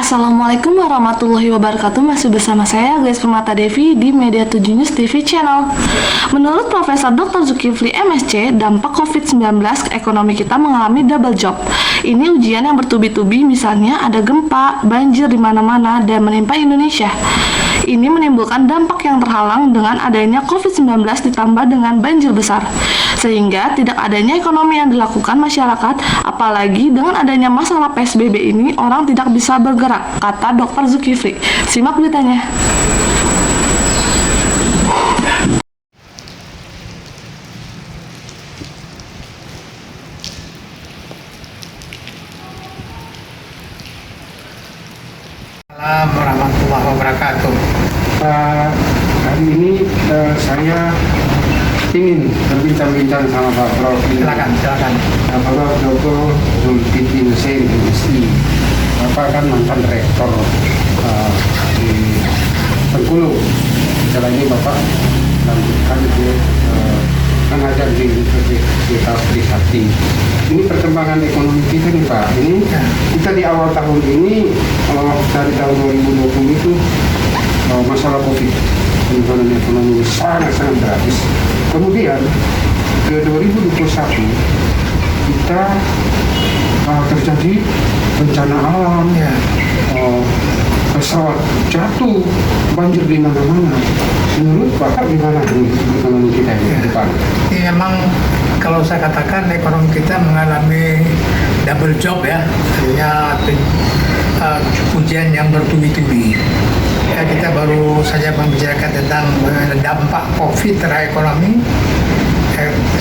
Assalamualaikum warahmatullahi wabarakatuh. Masih bersama saya Grace Permata Devi di Media 7 News TV Channel. Menurut Profesor Dr. Zulkifli MSc, dampak COVID-19 ke ekonomi kita mengalami double job. Ini ujian yang bertubi-tubi, misalnya ada gempa, banjir di mana-mana dan menimpa Indonesia. Ini menimbulkan dampak yang terhalang dengan adanya COVID-19 ditambah dengan banjir besar, sehingga tidak adanya ekonomi yang dilakukan masyarakat, apalagi dengan adanya masalah PSBB ini orang tidak bisa bergerak, kata Dr. Zulkifli. Simak beritanya. Assalamualaikum warahmatullahi wabarakatuh. Hari ini saya ingin berbincang-bincang sama Pak Prof. Silakan. Bapak Dr. Zulkifli MSc. Bapak kan mantan rektor di Bengkulu. Setelah ini Bapak lanjutkan ke mengajar di Universitas Trisakti. Ini perkembangan ekonomi kita nih Pak. Ini kita di awal tahun ini, dari tahun 2020 itu masalah COVID, penimbunan ekonomi sangat drastis. Kemudian ke 2021 kita terjadi bencana alam, pesawat jatuh, banjir di mana-mana. Menurut Bapak gimana ekonomi kita ini ke depan? Ini memang kalau saya katakan ekonomi kita mengalami double job ya, artinya ujian yang bertubi-tubi. Ya, kita baru saja membicarakan tentang dampak COVID terhadap ekonomi.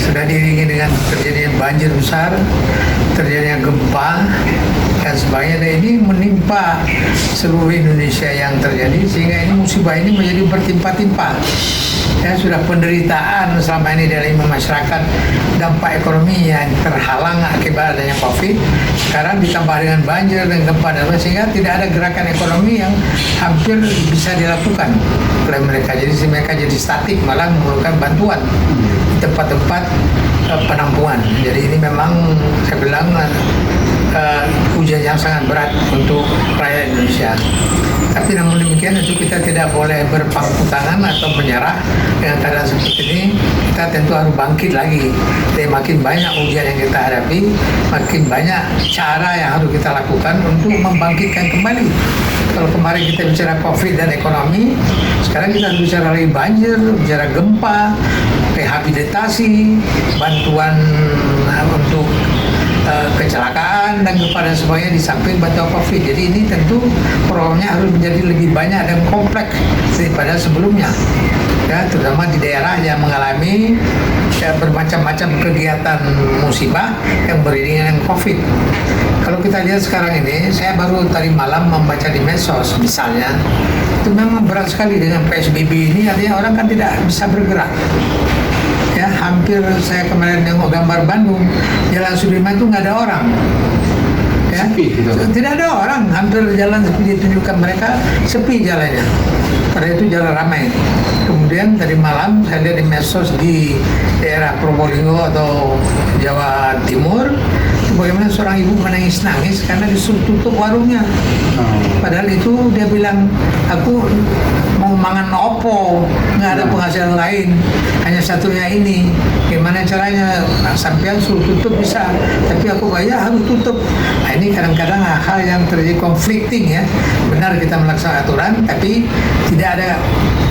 Sudah diiringi dengan terjadinya banjir besar, terjadinya gempa dan sebagainya, dan ini menimpa seluruh Indonesia yang terjadi, sehingga ini musibah ini menjadi bertimpa-timpa. Ya, sudah penderitaan selama ini dari masyarakat, dampak ekonomi yang terhalang akibat adanya COVID, sekarang ditambah dengan banjir dan gempa dan sehingga tidak ada gerakan ekonomi yang hampir bisa dilakukan oleh mereka. Jadi mereka jadi statik, malah memerlukan bantuan di tempat-tempat penampungan. Jadi ini memang saya bilang ujian yang sangat berat untuk rakyat Indonesia. Tapi namun demikian itu kita tidak boleh berpangku tangan atau menyerah dengan keadaan seperti ini. Kita tentu harus bangkit lagi. Jadi makin banyak ujian yang kita hadapi, makin banyak cara yang harus kita lakukan untuk membangkitkan kembali. Kalau kemarin kita bicara COVID dan ekonomi, sekarang kita harus bicara lagi banjir, bicara gempa, rehabilitasi, bantuan untuk kecelakaan dan gempa dan sebagainya di samping bantuan COVID. Jadi ini tentu programnya harus menjadi lebih banyak dan kompleks daripada sebelumnya. Ya, terutama di daerah yang mengalami bermacam-macam kegiatan musibah yang beriringan dengan COVID. Kalau kita lihat sekarang ini, saya baru tadi malam membaca di medsos misalnya, itu memang berat sekali dengan PSBB ini, artinya orang kan tidak bisa bergerak. Ya, hampir saya kemarin nengok gambar Bandung, Jalan Sudirman itu nggak ada orang. Ya, tidak ada orang, hampir jalan seperti ditunjukkan mereka sepi jalannya. Pada itu jalan ramai. Kemudian tadi malam saya lihat di medsos di daerah Probolinggo atau Jawa Timur, bagaimana seorang ibu menangis-nangis karena disuruh tutup warungnya. Padahal itu dia bilang, aku mau mangan opo, nggak ada penghasilan lain, hanya satunya ini. Gimana caranya? Sampean suruh tutup bisa, tapi aku bayar harus tutup. Nah, ini kadang-kadang hal yang terjadi conflicting ya. Benar kita melaksanakan aturan, tapi tidak ada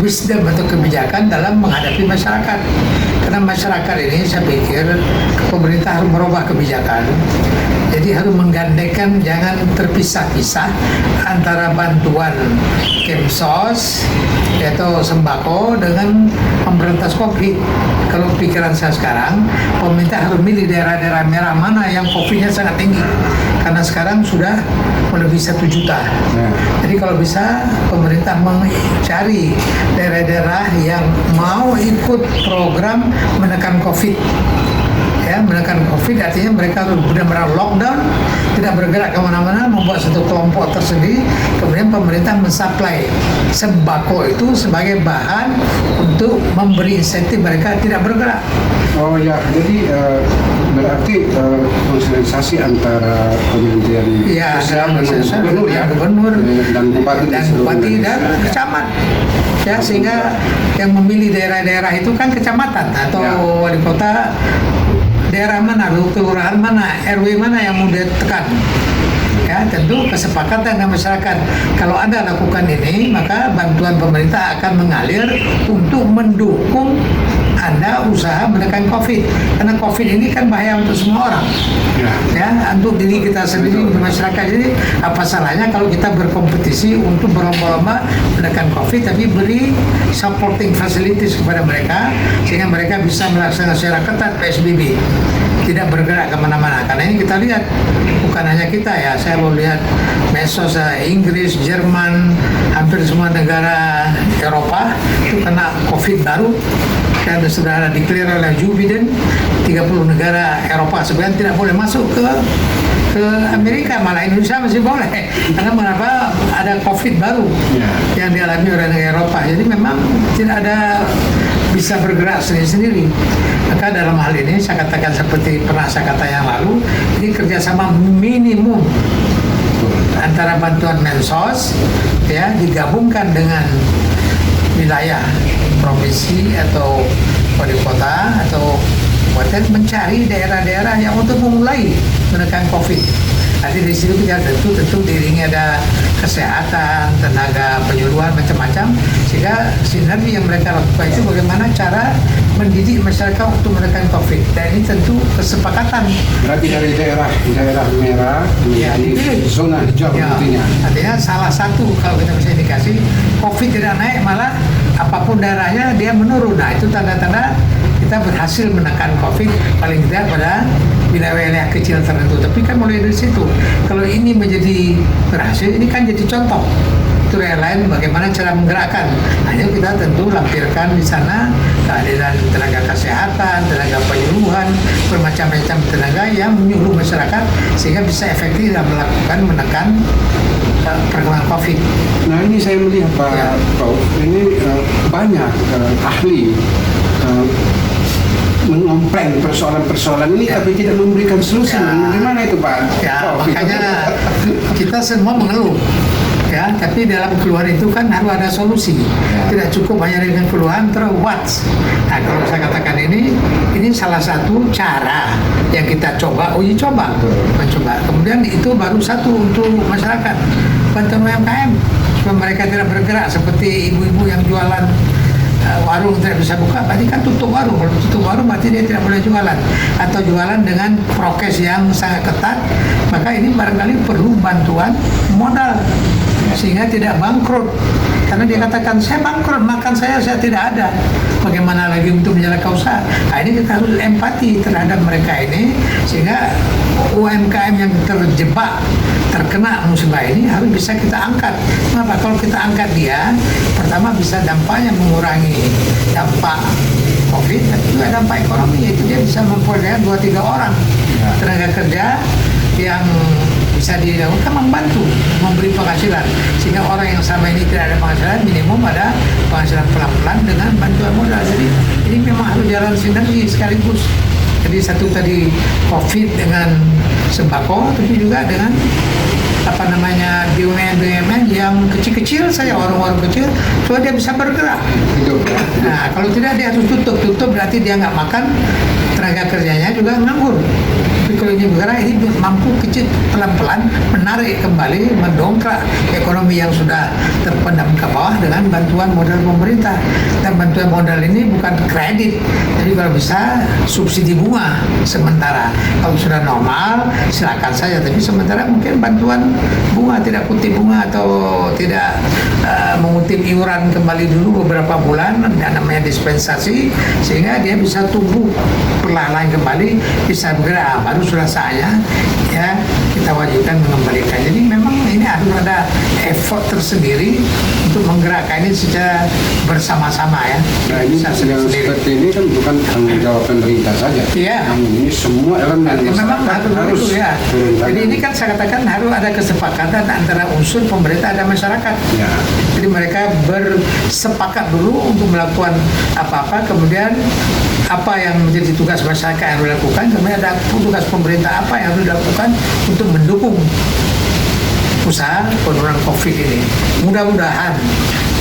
wisdom atau kebijakan dalam menghadapi masyarakat. Karena masyarakat ini saya pikir pemerintah harus merubah kebijakan. Jadi harus menggandengkan, jangan terpisah-pisah antara bantuan Kemsos atau sembako dengan memberantas COVID. Kalau pikiran saya sekarang, pemerintah harus milih daerah-daerah merah mana yang COVID-nya sangat tinggi. Karena sekarang sudah melebihi 1 juta. Jadi kalau bisa pemerintah mencari daerah-daerah yang mau ikut program menekan COVID. Ya, menekan COVID artinya mereka harus benar-benar lockdown, tidak bergerak kemana-mana, membuat satu kelompok tersendiri. Kemudian pemerintah mensuplai sembako itu sebagai bahan untuk memberi insentif mereka tidak bergerak. Oh ya, jadi berarti konsolidasi antara Kementerian Ya, Sosial dengan sosial, gubernur ya, gubernur dan bupati di seluruh bupati dan Indonesia. kecamat. Ya, sehingga yang memilih daerah-daerah itu kan kecamatan atau Ya. wali kota daerah mana, kelurahan mana, RW mana yang mau ditekan. Ya, tentu kesepakatan dengan masyarakat. Kalau Anda lakukan ini, maka bantuan pemerintah akan mengalir untuk mendukung Anda usaha menekan COVID. Karena COVID ini kan bahaya untuk semua orang. Ya. Ya, untuk diri kita sendiri, untuk masyarakat. Jadi apa salahnya kalau kita berkompetisi untuk berlomba-lomba menekan COVID, tapi beri supporting facilities kepada mereka sehingga mereka bisa melaksanakan secara ketat PSBB, tidak bergerak kemana-mana. Karena ini kita lihat bukan hanya kita ya, saya mau lihat medsos Inggris, Jerman, hampir semua negara Eropa itu kena COVID baru dan sudah declare oleh Joe Biden 30 negara Eropa sebenarnya tidak boleh masuk ke Amerika, malah Indonesia masih boleh karena mengapa ada COVID baru Ya. yang dialami oleh negara Eropa. Jadi memang tidak ada bisa bergerak sendiri-sendiri. Maka dalam hal ini saya katakan seperti pernah saya kata yang lalu, ini kerjasama minimum antara bantuan Mensos ya digabungkan dengan wilayah provinsi atau wali kota atau kabupaten mencari daerah-daerah yang untuk memulai menekan COVID. Nanti di situ kita tentu diiringi ada kesehatan, tenaga penyuluhan macam-macam, sehingga sinergi yang mereka lakukan itu bagaimana cara mendidik masyarakat untuk menekan COVID. Dan ini tentu kesepakatan. Berarti dari daerah merah Ya, menjadi dipilih. zona hijau Ya, nantinya. artinya salah satu kalau kita bisa indikasi COVID tidak naik, malah apapun daerahnya dia menurun. Nah, itu tanda-tanda kita berhasil menekan COVID paling tidak pada wilayah-wilayah kecil tertentu. Tapi kan mulai dari situ. Kalau ini menjadi berhasil, ini kan jadi contoh. Itu yang lain bagaimana cara menggerakkan. Hanya kita tentu lampirkan di sana kehadiran tenaga kesehatan, tenaga penyuluhan, bermacam-macam tenaga yang menyuluh masyarakat sehingga bisa efektif dalam melakukan menekan perkembangan COVID. Nah ini saya melihat Pak Ya. Prof, ini banyak ahli mengomplain persoalan-persoalan ini Ya. tapi tidak memberikan solusi. Ya. Bagaimana itu Pak? Ya, Prof? makanya kita semua mengeluh. Ya, tapi dalam keluhan itu kan harus ada solusi. Ya. Tidak cukup hanya dengan keluhan terus. Nah, kalau saya katakan ini salah satu cara yang kita coba, coba, mencoba. Kemudian itu baru satu untuk masyarakat, bantuan UMKM supaya mereka tidak bergerak seperti ibu-ibu yang jualan warung tidak bisa buka, berarti kan tutup warung. Kalau tutup warung berarti dia tidak boleh jualan atau jualan dengan prokes yang sangat ketat. Maka ini barangkali perlu bantuan modal sehingga tidak bangkrut. Karena dia katakan saya bangkrut, makan saya tidak ada. Bagaimana lagi untuk menjalankan usaha? Nah, ini kita harus empati terhadap mereka ini sehingga UMKM yang terjebak terkena musibah ini harus bisa kita angkat. Kenapa? Kalau kita angkat dia, pertama bisa dampaknya mengurangi dampak COVID, tapi juga dampak ekonomi, yaitu dia bisa memperoleh 2-3 orang tenaga kerja yang bisa dilakukan membantu memberi penghasilan sehingga orang yang selama ini tidak ada penghasilan minimum ada penghasilan pelan-pelan dengan bantuan modal. Jadi ini memang harus jalan sinergi sekaligus. Jadi satu tadi COVID dengan sembako, tapi juga dengan BUMN yang kecil-kecil saja, warung-warung kecil, supaya dia bisa bergerak. Hidup ya. Nah, kalau tidak dia harus tutup berarti dia nggak makan, tenaga kerjanya juga nganggur. Tapi kalau ini bergerak, ini mampu kecil pelan-pelan menarik kembali, mendongkrak ekonomi yang sudah terpendam ke bawah dengan bantuan modal pemerintah. Dan bantuan modal ini bukan kredit, jadi kalau bisa subsidi bunga sementara. Kalau sudah normal silakan saja, tapi sementara mungkin bantuan bunga, tidak kutip bunga atau tidak mengutip iuran kembali dulu beberapa bulan, dan namanya dispensasi, sehingga dia bisa tumbuh perlahan kembali, bisa bergerak. Baru sudah saatnya ya kita wajibkan mengembalikan. Jadi memang ini harus ada effort tersendiri untuk menggerakkan ini secara bersama-sama ya. Nah ini Bisa yang sendiri-sendiri. seperti ini kan bukan tanggung jawab pemerintah saja. Iya. Namun ini semua elemen Ya, memang harus itu ya. turun tangan. Jadi ini kan saya katakan harus ada kesepakatan antara unsur pemerintah dan masyarakat. Ya. Jadi mereka bersepakat dulu untuk melakukan apa-apa, kemudian apa yang menjadi tugas masyarakat yang dilakukan, kemudian ada tugas pemerintah apa yang harus dilakukan untuk mendukung usaha penurunan COVID ini. Mudah-mudahan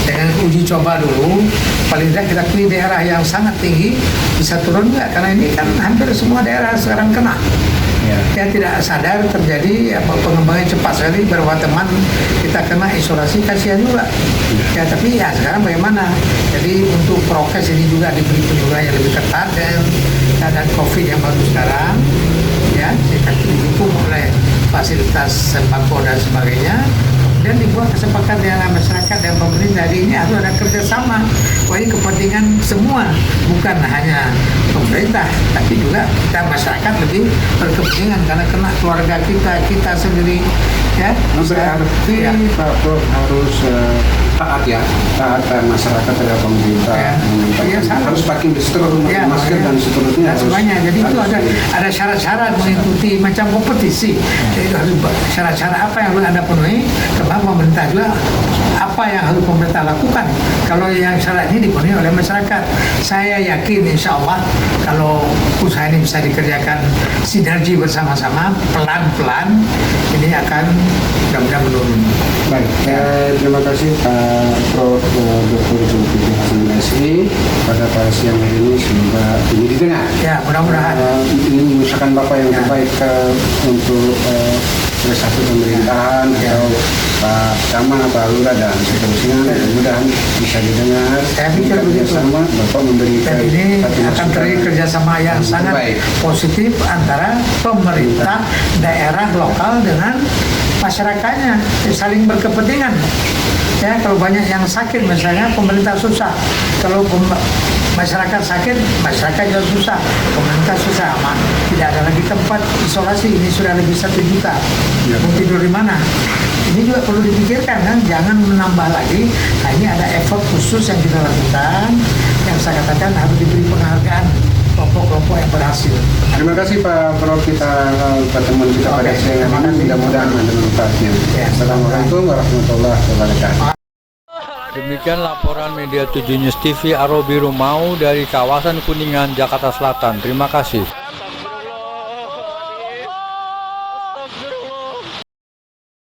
dengan uji coba dulu, paling tidak kita pilih daerah yang sangat tinggi, bisa turun nggak? Karena ini kan hampir semua daerah sekarang kena. Ya. Saya tidak sadar terjadi pengembangan cepat sekali, beberapa teman kita kena isolasi, kasihan juga. Ya tapi ya sekarang bagaimana? Jadi untuk prokes ini juga diberi penyuluhan yang lebih ketat dan keadaan COVID yang baru sekarang, ya kita didukung oleh fasilitas sembako dan sebagainya. Dan dibuat kesepakatan dengan masyarakat dan pemerintah. Jadi ini harus ada kerjasama. Wah ini kepentingan semua, bukan hanya pemerintah, tapi juga kita masyarakat lebih berkepentingan karena kena keluarga kita sendiri. Ya, Berarti ya. Pak Prof harus taat ya, taat masyarakat terhadap pemerintah. Ya. Iya, sama. Harus pakai booster, Ya, masker ya. dan seterusnya. Dan semuanya. Jadi itu ada syarat-syarat mengikuti macam kompetisi. Jadi itu harus syarat-syarat apa yang harus Anda penuhi, kemudian pemerintah juga apa yang harus pemerintah lakukan. Kalau yang syarat ini dipenuhi oleh masyarakat, saya yakin insya Allah kalau usaha ini bisa dikerjakan sinergi bersama-sama, pelan-pelan ini akan mudah-mudahan menurun. Baik, terima kasih Pak Prof. Dr. Zulkifli Hasan MSI pada siang hari ini, semoga ini didengar. Ya, mudah-mudahan. Ini mengusahakan Bapak yang terbaik untuk prestasi pemerintahan atau Pak Camat, Pak Lurah dan seterusnya. Mudah-mudahan bisa didengar. Saya pikir begitu. Sama Bapak memberikan Dan ini satu akan masukan terjadi kerjasama yang sangat terbaik. positif antara pemerintah daerah lokal dengan masyarakatnya, saling berkepentingan. Ya, kalau banyak yang sakit misalnya pemerintah susah, kalau masyarakat sakit, masyarakat juga susah, pemerintah susah, tidak ada lagi tempat isolasi, ini sudah lebih 1 juta, Ya. mau tidur di mana? Ini juga perlu dipikirkan kan, jangan menambah lagi. Nah ini ada effort khusus yang kita lakukan, yang saya katakan harus diberi penghargaan kelompok-kelompok yang berhasil. Terima kasih Pak Prof, kita pertemuan kita pada Oke, siang terima hari ini, kasih. mudah-mudahan ada manfaatnya. Ya. Assalamualaikum warahmatullahi wabarakatuh. Demikian laporan Media 7 News TV Arobiru Mau dari kawasan Kuningan, Jakarta Selatan. Terima kasih.